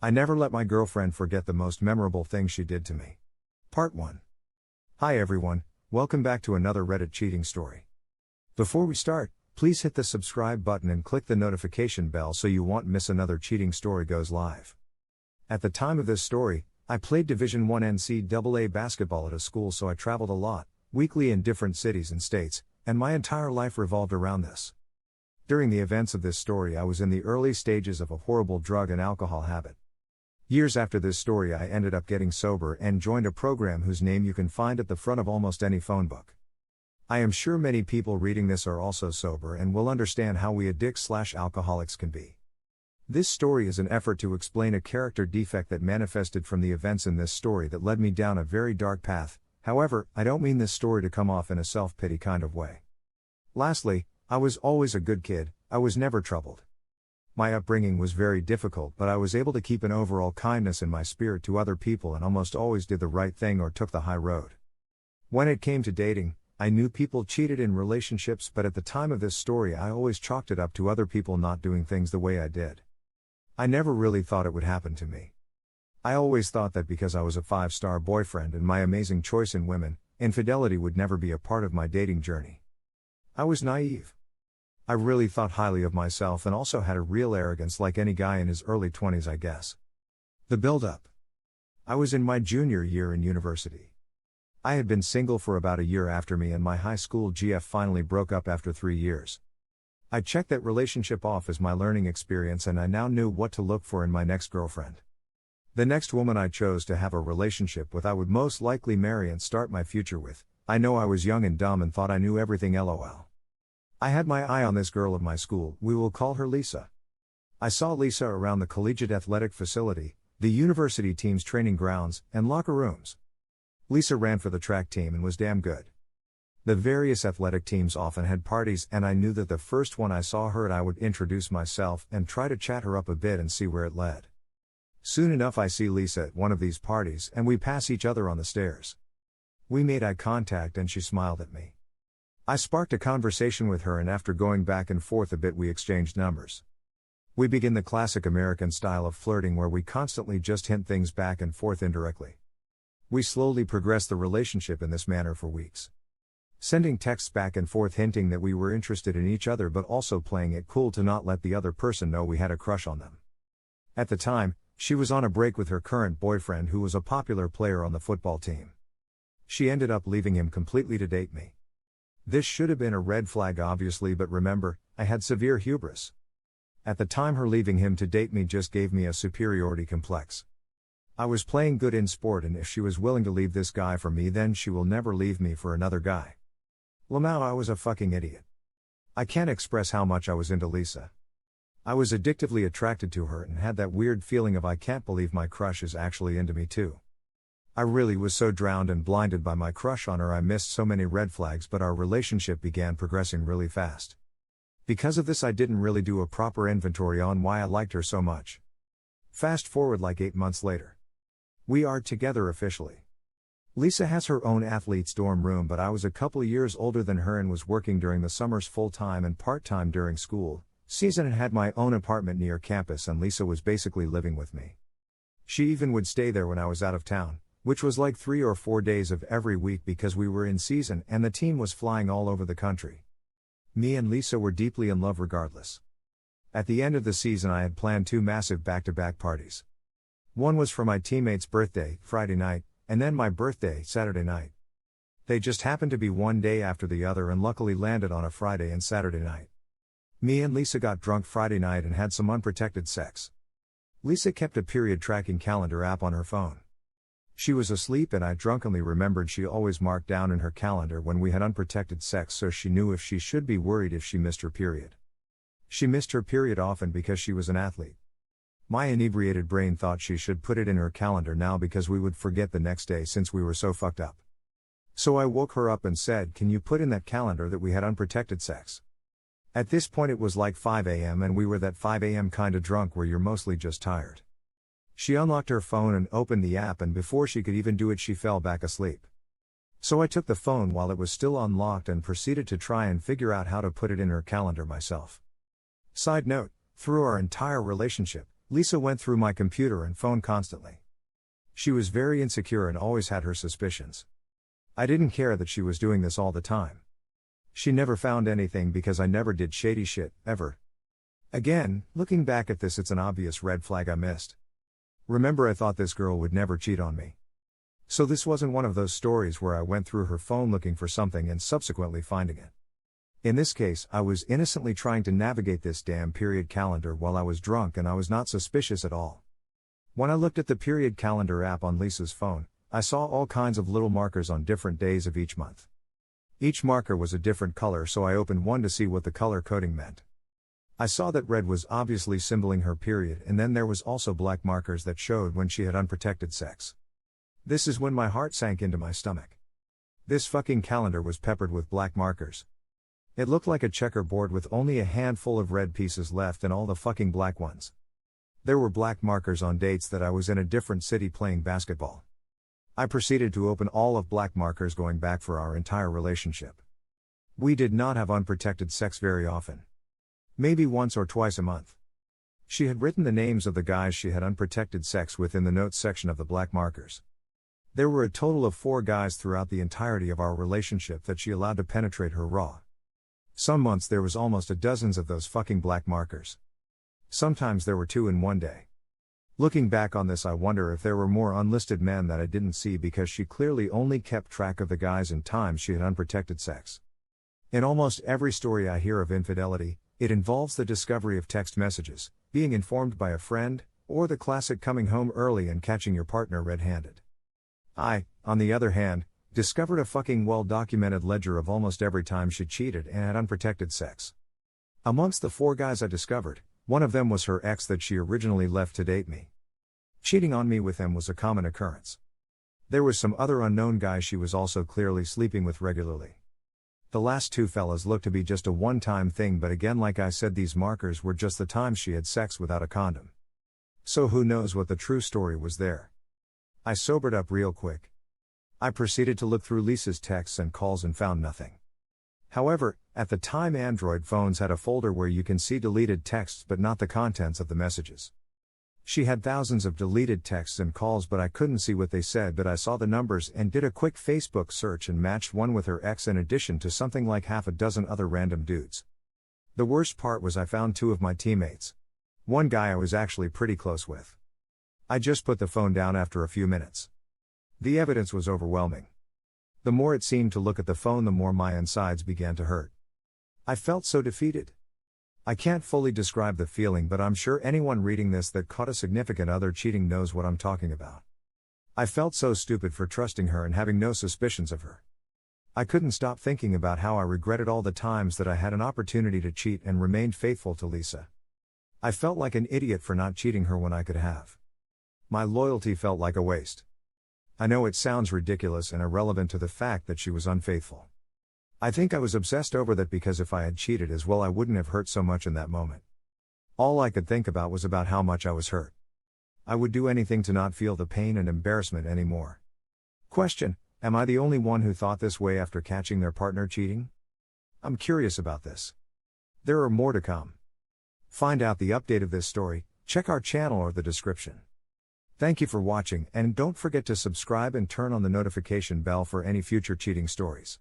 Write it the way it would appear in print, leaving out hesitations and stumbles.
I never let my girlfriend forget the most memorable thing she did to me. Part 1. Hi everyone, welcome back to another Reddit cheating story. Before we start, please hit the subscribe button and click the notification bell so you won't miss another cheating story goes live. At the time of this story, I played Division I NCAA basketball at a school, so I traveled a lot, weekly in different cities and states, and my entire life revolved around this. During the events of this story, I was in the early stages of a horrible drug and alcohol habit. Years after this story, I ended up getting sober and joined a program whose name you can find at the front of almost any phone book. I am sure many people reading this are also sober and will understand how we addicts/alcoholics can be. This story is an effort to explain a character defect that manifested from the events in this story that led me down a very dark path. However, I don't mean this story to come off in a self-pity kind of way. Lastly, I was always a good kid, I was never troubled. My upbringing was very difficult, but I was able to keep an overall kindness in my spirit to other people and almost always did the right thing or took the high road. When it came to dating, I knew people cheated in relationships, but at the time of this story I always chalked it up to other people not doing things the way I did. I never really thought it would happen to me. I always thought that because I was a 5-star boyfriend and my amazing choice in women, infidelity would never be a part of my dating journey. I was naive. I really thought highly of myself and also had a real arrogance like any guy in his early 20s, I guess. The build-up. I was in my junior year in university. I had been single for about a year after me and my high school GF finally broke up after 3 years. I checked that relationship off as my learning experience and I now knew what to look for in my next girlfriend. The next woman I chose to have a relationship with I would most likely marry and start my future with. I know I was young and dumb and thought I knew everything, lol. I had my eye on this girl of my school, we will call her Lisa. I saw Lisa around the collegiate athletic facility, the university team's training grounds, and locker rooms. Lisa ran for the track team and was damn good. The various athletic teams often had parties and I knew that the first one I saw her at I would introduce myself and try to chat her up a bit and see where it led. Soon enough I see Lisa at one of these parties and we pass each other on the stairs. We made eye contact and she smiled at me. I sparked a conversation with her and after going back and forth a bit we exchanged numbers. We begin the classic American style of flirting where we constantly just hint things back and forth indirectly. We slowly progressed the relationship in this manner for weeks. Sending texts back and forth hinting that we were interested in each other but also playing it cool to not let the other person know we had a crush on them. At the time, she was on a break with her current boyfriend who was a popular player on the football team. She ended up leaving him completely to date me. This should have been a red flag obviously, but remember, I had severe hubris. At the time her leaving him to date me just gave me a superiority complex. I was playing good in sport and if she was willing to leave this guy for me then she will never leave me for another guy. Lamau, I was a fucking idiot. I can't express how much I was into Lisa. I was addictively attracted to her and had that weird feeling of I can't believe my crush is actually into me too. I really was so drowned and blinded by my crush on her I missed so many red flags, but our relationship began progressing really fast. Because of this I didn't really do a proper inventory on why I liked her so much. Fast forward like 8 months later. We are together officially. Lisa has her own athlete's dorm room, but I was a couple years older than her and was working during the summers full-time and part-time during school season and had my own apartment near campus and Lisa was basically living with me. She even would stay there when I was out of town, which was like 3 or 4 days of every week because we were in season and the team was flying all over the country. Me and Lisa were deeply in love regardless. At the end of the season I had planned 2 massive back-to-back parties. One was for my teammate's birthday, Friday night, and then my birthday, Saturday night. They just happened to be one day after the other and luckily landed on a Friday and Saturday night. Me and Lisa got drunk Friday night and had some unprotected sex. Lisa kept a period tracking calendar app on her phone. She was asleep and I drunkenly remembered she always marked down in her calendar when we had unprotected sex so she knew if she should be worried if she missed her period. She missed her period often because she was an athlete. My inebriated brain thought she should put it in her calendar now because we would forget the next day since we were so fucked up. So I woke her up and said, "Can you put in that calendar that we had unprotected sex?" At this point it was like 5 a.m. and we were that 5 a.m. kinda drunk where you're mostly just tired. She unlocked her phone and opened the app and before she could even do it she fell back asleep. So I took the phone while it was still unlocked and proceeded to try and figure out how to put it in her calendar myself. Side note, through our entire relationship, Lisa went through my computer and phone constantly. She was very insecure and always had her suspicions. I didn't care that she was doing this all the time. She never found anything because I never did shady shit, ever. Again, looking back at this, it's an obvious red flag I missed. Remember, I thought this girl would never cheat on me. So this wasn't one of those stories where I went through her phone looking for something and subsequently finding it. In this case, I was innocently trying to navigate this damn period calendar while I was drunk, and I was not suspicious at all. When I looked at the period calendar app on Lisa's phone, I saw all kinds of little markers on different days of each month. Each marker was a different color, so I opened one to see what the color coding meant. I saw that red was obviously symboling her period, and then there was also black markers that showed when she had unprotected sex. This is when my heart sank into my stomach. This fucking calendar was peppered with black markers. It looked like a checkerboard with only a handful of red pieces left and all the fucking black ones. There were black markers on dates that I was in a different city playing basketball. I proceeded to open all of black markers going back for our entire relationship. We did not have unprotected sex very often. Maybe once or twice a month. She had written the names of the guys she had unprotected sex with in the notes section of the black markers. There were a total of 4 guys throughout the entirety of our relationship that she allowed to penetrate her raw. Some months there was almost a dozens of those fucking black markers. Sometimes there were 2 in one day. Looking back on this, I wonder if there were more unlisted men that I didn't see because she clearly only kept track of the guys and times she had unprotected sex. In almost every story I hear of infidelity, it involves the discovery of text messages, being informed by a friend, or the classic coming home early and catching your partner red-handed. I, on the other hand, discovered a fucking well-documented ledger of almost every time she cheated and had unprotected sex. Amongst the 4 guys I discovered, one of them was her ex that she originally left to date me. Cheating on me with him was a common occurrence. There was some other unknown guy she was also clearly sleeping with regularly. The last 2 fellas looked to be just a one-time thing, but again, like I said, these markers were just the times she had sex without a condom. So who knows what the true story was there. I sobered up real quick. I proceeded to look through Lisa's texts and calls and found nothing. However, at the time, Android phones had a folder where you can see deleted texts but not the contents of the messages. She had thousands of deleted texts and calls, but I couldn't see what they said, but I saw the numbers and did a quick Facebook search and matched one with her ex in addition to something like half a dozen other random dudes. The worst part was I found 2 of my teammates. One guy I was actually pretty close with. I just put the phone down after a few minutes. The evidence was overwhelming. The more it seemed to look at the phone, the more my insides began to hurt. I felt so defeated. I can't fully describe the feeling, but I'm sure anyone reading this that caught a significant other cheating knows what I'm talking about. I felt so stupid for trusting her and having no suspicions of her. I couldn't stop thinking about how I regretted all the times that I had an opportunity to cheat and remained faithful to Lisa. I felt like an idiot for not cheating her when I could have. My loyalty felt like a waste. I know it sounds ridiculous and irrelevant to the fact that she was unfaithful. I think I was obsessed over that because if I had cheated as well, I wouldn't have hurt so much in that moment. All I could think about was about how much I was hurt. I would do anything to not feel the pain and embarrassment anymore. Question: am I the only one who thought this way after catching their partner cheating? I'm curious about this. There are more to come. Find out the update of this story, check our channel or the description. Thank you for watching, and don't forget to subscribe and turn on the notification bell for any future cheating stories.